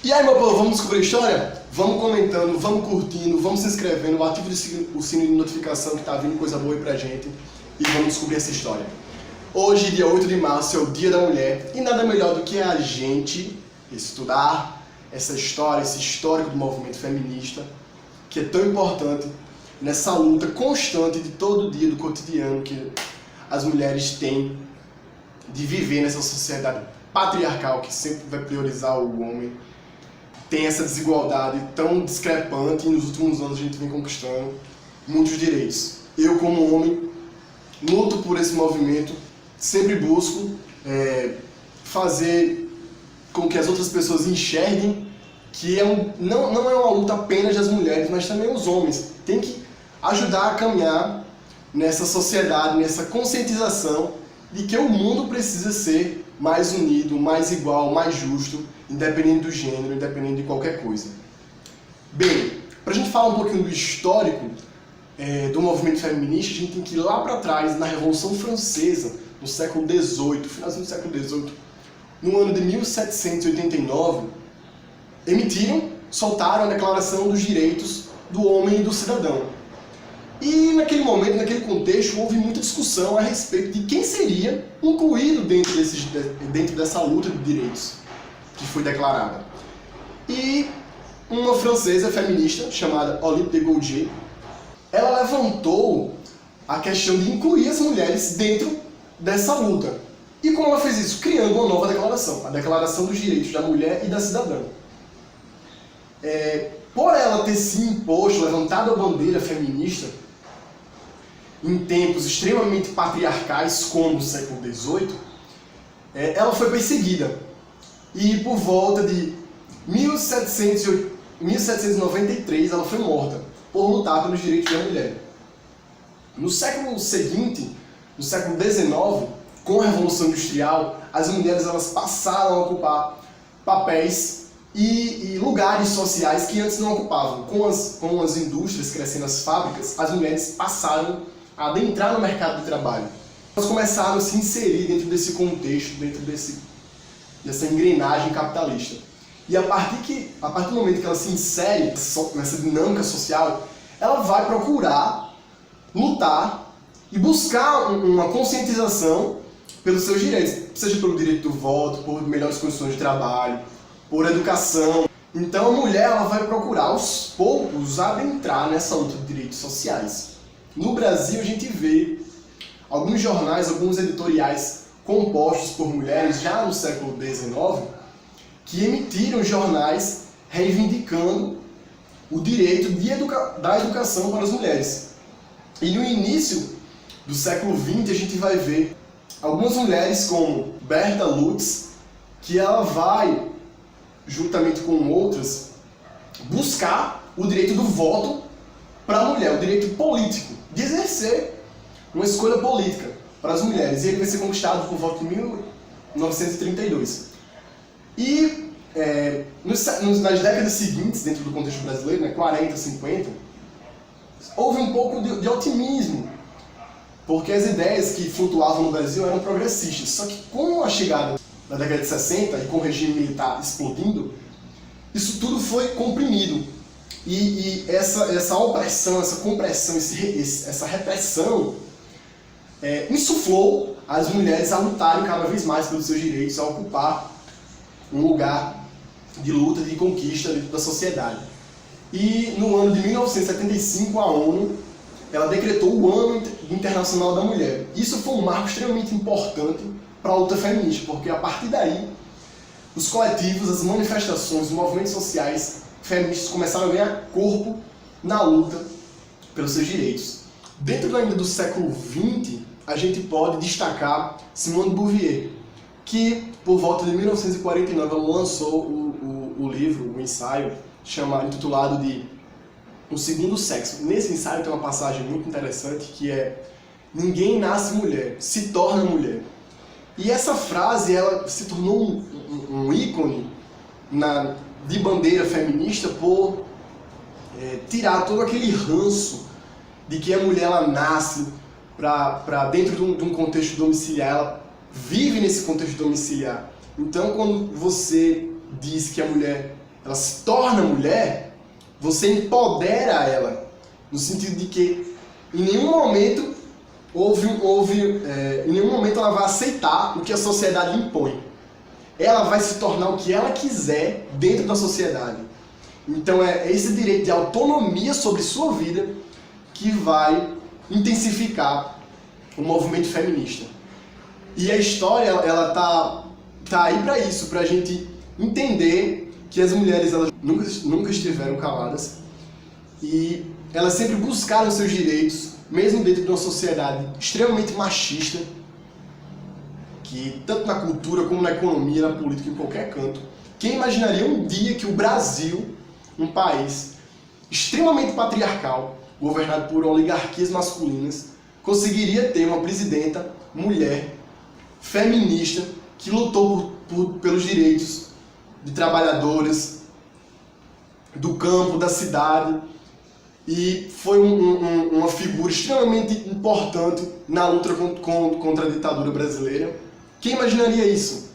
E aí, meu povo, vamos descobrir a história? Vamos comentando, vamos curtindo, vamos se inscrevendo, ativa o sino de notificação que tá vindo coisa boa aí pra gente e vamos descobrir essa história. Hoje, dia 8 de março, é o Dia da Mulher e nada melhor do que a gente estudar essa história, esse histórico do movimento feminista, que é tão importante nessa luta constante de todo dia do cotidiano que as mulheres têm de viver nessa sociedade patriarcal que sempre vai priorizar o homem. Tem essa desigualdade tão discrepante e nos últimos anos a gente vem conquistando muitos direitos. Eu, como homem, luto por esse movimento, sempre busco fazer com que as outras pessoas enxerguem que não é uma luta apenas das mulheres, mas também os homens. Tem que ajudar a caminhar nessa sociedade, nessa conscientização de que o mundo precisa ser mais unido, mais igual, mais justo, independente do gênero, independente de qualquer coisa. Bem, para a gente falar um pouquinho do histórico do movimento feminista, a gente tem que ir lá para trás, na Revolução Francesa, no século XVIII, finalzinho do século XVIII, no ano de 1789, soltaram a Declaração dos Direitos do Homem e do Cidadão. E naquele momento, naquele contexto, houve muita discussão a respeito de quem seria incluído dentro dessa luta de direitos que foi declarada. E uma francesa feminista chamada Olympe de Gouges, ela levantou a questão de incluir as mulheres dentro dessa luta. E como ela fez isso? Criando uma nova declaração, a Declaração dos Direitos da Mulher e da Cidadã. Por ela ter se imposto, levantado a bandeira feminista, em tempos extremamente patriarcais, como o século XVIII, ela foi perseguida. E por volta de 1793 ela foi morta por lutar pelos direitos da mulher. No século seguinte, no século XIX, com a Revolução Industrial, as mulheres elas passaram a ocupar papéis e lugares sociais que antes não ocupavam. Com as indústrias crescendo, as fábricas, as mulheres passaram a adentrar no mercado de trabalho. Elas começaram a se inserir dentro desse contexto, dentro dessa engrenagem capitalista. E a partir do momento que ela se insere nessa dinâmica social, ela vai procurar lutar e buscar uma conscientização pelos seus direitos, seja pelo direito do voto, por melhores condições de trabalho, por educação. Então a mulher ela vai procurar aos poucos adentrar nessa luta de direitos sociais. No Brasil a gente vê alguns jornais, alguns editoriais compostos por mulheres já no século XIX que emitiram jornais reivindicando o direito da educação para as mulheres. E no início do século XX a gente vai ver algumas mulheres como Berta Lutz, que ela vai, juntamente com outras, buscar o direito do voto para a mulher, o direito político, de exercer uma escolha política para as mulheres. E ele vai ser conquistado por volta de 1932. E nas décadas seguintes, dentro do contexto brasileiro, 40, 50, houve um pouco de otimismo, porque as ideias que flutuavam no Brasil eram progressistas. Só que com a chegada da década de 60 e com o regime militar explodindo, isso tudo foi comprimido. E essa opressão, essa compressão, essa repressão insuflou as mulheres a lutarem cada vez mais pelos seus direitos, a ocupar um lugar de luta, de conquista dentro da sociedade. E no ano de 1975 a ONU ela decretou o Ano Internacional da Mulher. Isso foi um marco extremamente importante para a luta feminista, porque a partir daí os coletivos, as manifestações, os movimentos sociais feministas começaram a ganhar corpo na luta pelos seus direitos. Dentro ainda do século XX, a gente pode destacar Simone de Beauvoir, que por volta de 1949 ela lançou o livro, o ensaio, intitulado de O Segundo Sexo. Nesse ensaio tem uma passagem muito interessante que é: ninguém nasce mulher, se torna mulher. E essa frase ela se tornou um ícone de bandeira feminista por tirar todo aquele ranço de que a mulher ela nasce para dentro de um contexto domiciliar, ela vive nesse contexto domiciliar. Então quando você diz que a mulher ela se torna mulher, você empodera ela, no sentido de que em nenhum momento em nenhum momento ela vai aceitar o que a sociedade impõe. Ela vai se tornar o que ela quiser dentro da sociedade. Então é esse direito de autonomia sobre sua vida que vai intensificar o movimento feminista. E a história, ela tá aí para isso, para a gente entender que as mulheres elas nunca estiveram caladas e elas sempre buscaram seus direitos, mesmo dentro de uma sociedade extremamente machista, que tanto na cultura como na economia, na política, em qualquer canto. Quem imaginaria um dia que o Brasil, um país extremamente patriarcal, governado por oligarquias masculinas, conseguiria ter uma presidenta mulher, feminista, que lutou pelos direitos de trabalhadoras, do campo, da cidade, e foi uma figura extremamente importante na luta contra a ditadura brasileira. Quem imaginaria isso?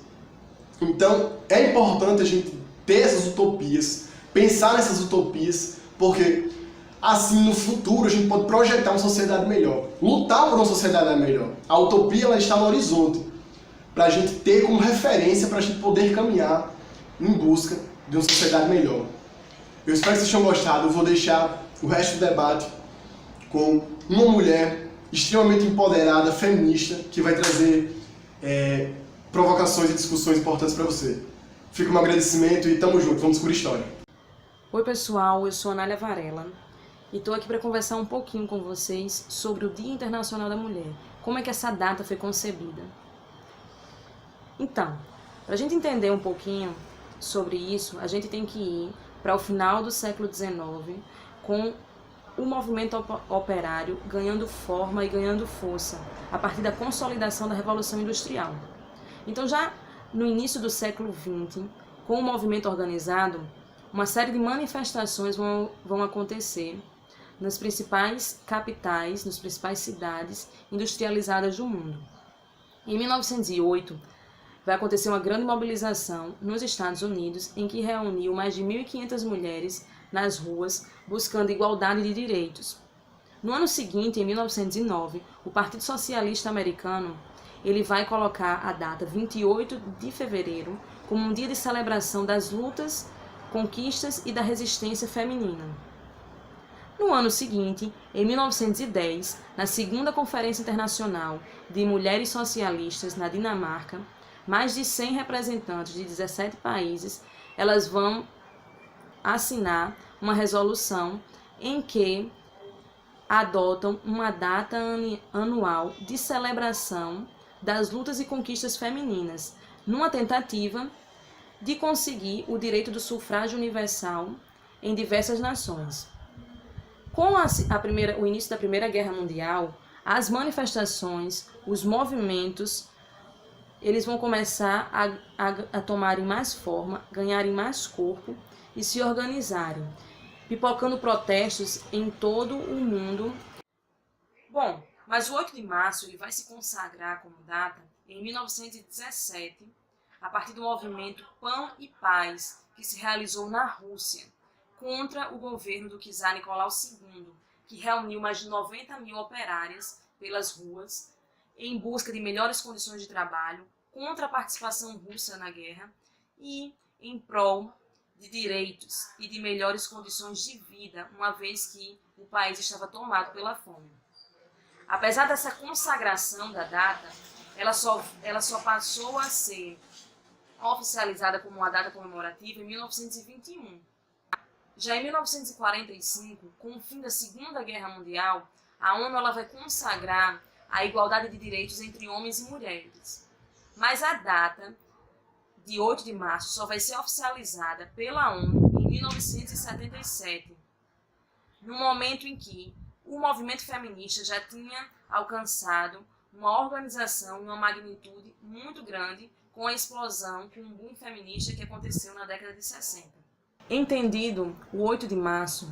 Então, é importante a gente ter essas utopias, pensar nessas utopias, porque assim no futuro a gente pode projetar uma sociedade melhor, lutar por uma sociedade melhor. A utopia ela está no horizonte, para a gente ter como referência, para a gente poder caminhar em busca de uma sociedade melhor. Eu espero que vocês tenham gostado. Eu vou deixar o resto do debate com uma mulher extremamente empoderada, feminista, que vai trazer provocações e discussões importantes para você. Fica o meu agradecimento e tamo junto, vamos descobrir história. Oi pessoal, eu sou Anália Varela e estou aqui para conversar um pouquinho com vocês sobre o Dia Internacional da Mulher. Como é que essa data foi concebida? Então, para a gente entender um pouquinho sobre isso, a gente tem que ir para o final do século XIX, com o movimento operário ganhando forma e ganhando força, a partir da consolidação da Revolução Industrial. Então, já no início do século XX, com o movimento organizado, uma série de manifestações vão acontecer nas principais capitais, nas principais cidades industrializadas do mundo. Em 1908, vai acontecer uma grande mobilização nos Estados Unidos, em que reuniu mais de 1.500 mulheres nas ruas, buscando igualdade de direitos. No ano seguinte, em 1909, o Partido Socialista Americano ele vai colocar a data 28 de fevereiro como um dia de celebração das lutas, conquistas e da resistência feminina. No ano seguinte, em 1910, na segunda Conferência Internacional de Mulheres Socialistas na Dinamarca, mais de 100 representantes de 17 países, elas vão assinar uma resolução em que adotam uma data anual de celebração das lutas e conquistas femininas, numa tentativa de conseguir o direito do sufrágio universal em diversas nações. Com o início da Primeira Guerra Mundial, as manifestações, os movimentos, eles vão começar a tomarem mais forma, ganharem mais corpo e se organizarem, pipocando protestos em todo o mundo. Bom, mas o 8 de março ele vai se consagrar como data em 1917, a partir do movimento Pão e Paz, que se realizou na Rússia, contra o governo do czar Nicolau II, que reuniu mais de 90 mil operárias pelas ruas, em busca de melhores condições de trabalho, contra a participação russa na guerra e em prol de direitos e de melhores condições de vida, uma vez que o país estava tomado pela fome. Apesar dessa consagração da data, ela só passou a ser oficializada como uma data comemorativa em 1921. Já em 1945, com o fim da Segunda Guerra Mundial, a ONU ela vai consagrar a igualdade de direitos entre homens e mulheres. Mas a data de 8 de março só vai ser oficializada pela ONU em 1977, no momento em que o movimento feminista já tinha alcançado uma organização e uma magnitude muito grande com a explosão, com o boom feminista que aconteceu na década de 60. Entendido o 8 de março,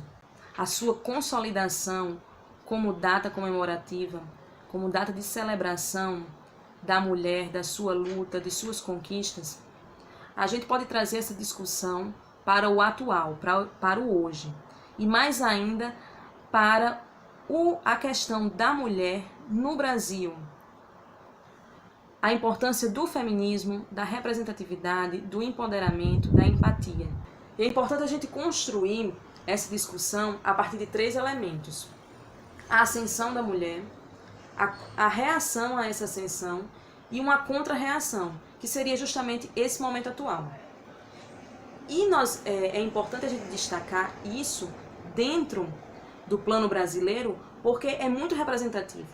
a sua consolidação como data comemorativa, como data de celebração da mulher, da sua luta, de suas conquistas, a gente pode trazer essa discussão para o atual, para o hoje. E mais ainda para a questão da mulher no Brasil. A importância do feminismo, da representatividade, do empoderamento, da empatia. E é importante a gente construir essa discussão a partir de 3 elementos. A ascensão da mulher, a reação a essa ascensão e uma contra-reação, que seria justamente esse momento atual. E é importante a gente destacar isso dentro do plano brasileiro, porque é muito representativo.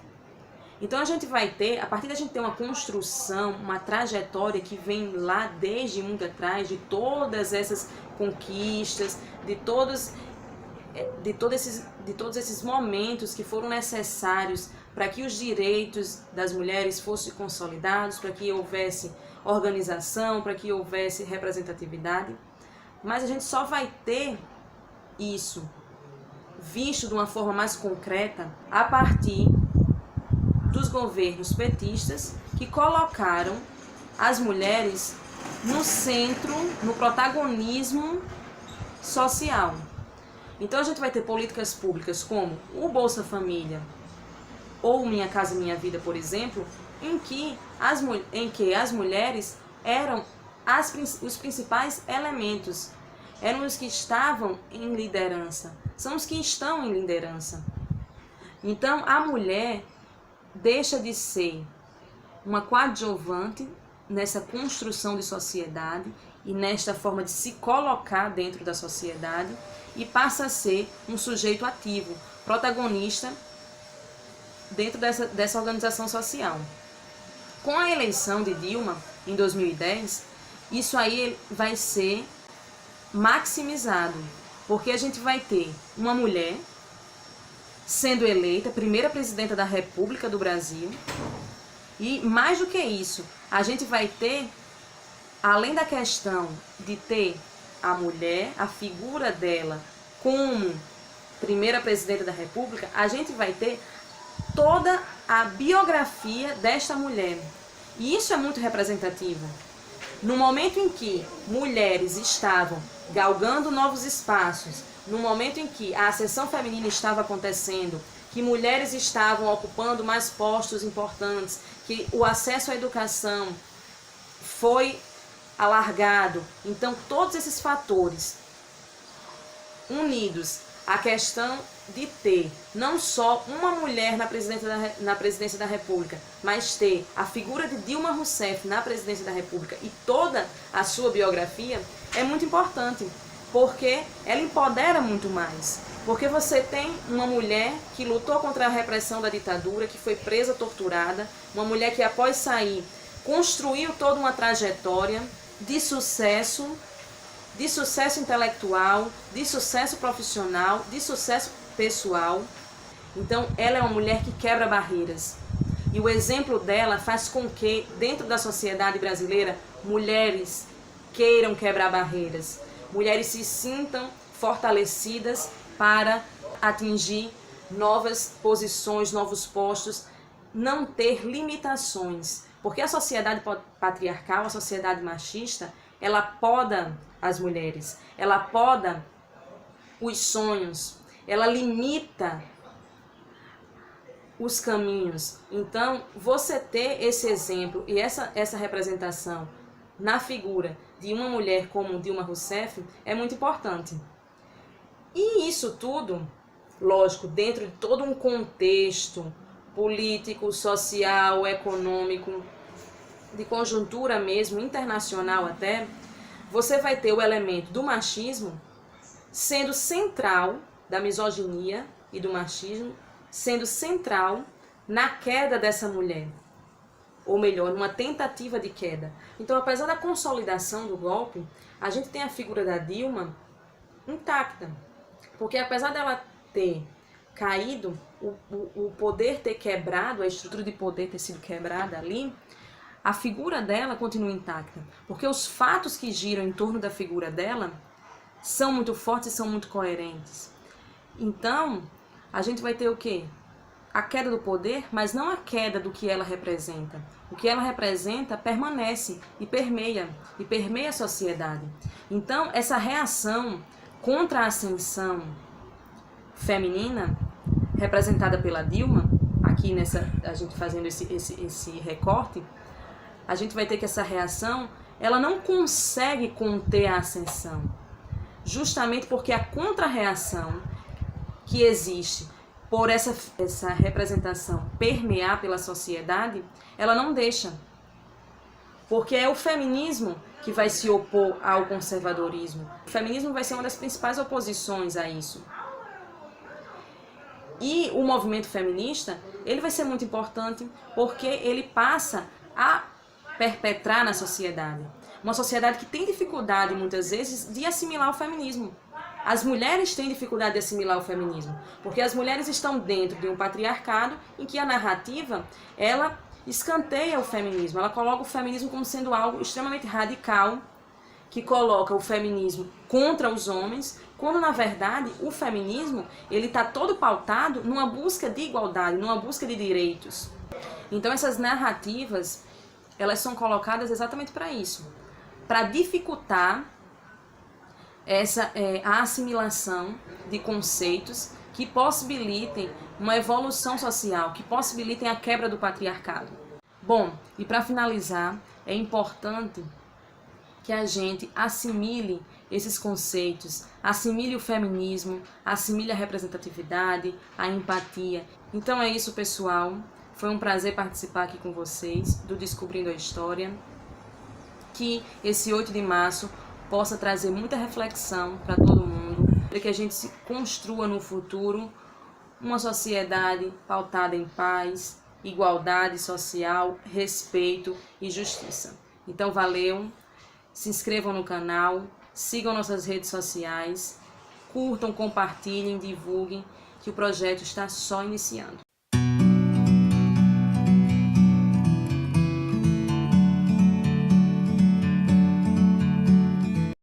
Então a gente vai ter, a partir da gente ter uma construção, uma trajetória que vem lá desde muito atrás, de todas essas conquistas, de todos esses momentos que foram necessários para que os direitos das mulheres fossem consolidados, para que houvesse organização, para que houvesse representatividade. Mas a gente só vai ter isso visto de uma forma mais concreta a partir dos governos petistas que colocaram as mulheres no centro, no protagonismo social. Então a gente vai ter políticas públicas como o Bolsa Família ou Minha Casa Minha Vida, por exemplo, em que as mulheres eram os principais elementos, eram os que estavam em liderança, são os que estão em liderança. Então a mulher deixa de ser uma coadjuvante nessa construção de sociedade e nesta forma de se colocar dentro da sociedade e passa a ser um sujeito ativo, protagonista dentro dessa organização social. Com a eleição de Dilma em 2010, isso aí vai ser maximizado, porque a gente vai ter uma mulher sendo eleita primeira presidenta da República do Brasil. E mais do que isso, a gente vai ter, além da questão de ter a mulher, a figura dela como primeira presidenta da República, a gente vai ter toda a biografia desta mulher. E isso é muito representativo. No momento em que mulheres estavam galgando novos espaços, no momento em que a ascensão feminina estava acontecendo, que mulheres estavam ocupando mais postos importantes, que o acesso à educação foi alargado. Então, todos esses fatores unidos à questão de ter não só uma mulher na presidência da República, mas ter a figura de Dilma Rousseff na presidência da República e toda a sua biografia, é muito importante, porque ela empodera muito mais. Porque você tem uma mulher que lutou contra a repressão da ditadura, que foi presa, torturada, uma mulher que após sair construiu toda uma trajetória de sucesso intelectual, de sucesso profissional, de sucesso pessoal. Então ela é uma mulher que quebra barreiras. E o exemplo dela faz com que, dentro da sociedade brasileira, mulheres queiram quebrar barreiras. Mulheres se sintam fortalecidas para atingir novas posições, novos postos, não ter limitações. Porque a sociedade patriarcal, a sociedade machista, ela poda as mulheres, ela poda os sonhos, ela limita os caminhos. Então, você ter esse exemplo e essa representação na figura de uma mulher como Dilma Rousseff é muito importante. E isso tudo, lógico, dentro de todo um contexto político, social, econômico, de conjuntura mesmo, internacional até, você vai ter o elemento do machismo sendo central, da misoginia e do machismo, sendo central na queda dessa mulher. Ou melhor, numa tentativa de queda. Então, apesar da consolidação do golpe, a gente tem a figura da Dilma intacta. Porque apesar dela ter caído, o poder ter quebrado, a estrutura de poder ter sido quebrada ali, a figura dela continua intacta. Porque os fatos que giram em torno da figura dela são muito fortes e são muito coerentes. Então, a gente vai ter o quê? a queda do poder, mas não a queda do que ela representa. O que ela representa permanece e permeia a sociedade. Então, essa reação contra a ascensão feminina, representada pela Dilma, aqui a gente fazendo esse recorte, a gente vai ter que essa reação, ela não consegue conter a ascensão, justamente porque a contra-reação que existe por essa representação permear pela sociedade, ela não deixa. Porque é o feminismo que vai se opor ao conservadorismo. O feminismo vai ser uma das principais oposições a isso. E o movimento feminista, ele vai ser muito importante porque ele passa a perpetrar na sociedade. Uma sociedade que tem dificuldade, muitas vezes, de assimilar o feminismo. As mulheres têm dificuldade de assimilar o feminismo, porque as mulheres estão dentro de um patriarcado em que a narrativa, ela escanteia o feminismo, ela coloca o feminismo como sendo algo extremamente radical, que coloca o feminismo contra os homens, quando na verdade o feminismo ele está todo pautado numa busca de igualdade, numa busca de direitos. Então essas narrativas, elas são colocadas exatamente para isso, para dificultar a assimilação de conceitos que possibilitem uma evolução social, que possibilitem a quebra do patriarcado. Bom, e para finalizar, é importante que a gente assimile esses conceitos, assimile o feminismo, assimile a representatividade, a empatia. Então é isso, pessoal. Foi um prazer participar aqui com vocês do Descobrindo a História. Que esse 8 de março possa trazer muita reflexão para todo mundo, para que a gente se construa no futuro uma sociedade pautada em paz, igualdade social, respeito e justiça. Então valeu, se inscrevam no canal, sigam nossas redes sociais, curtam, compartilhem, divulguem, que o projeto está só iniciando.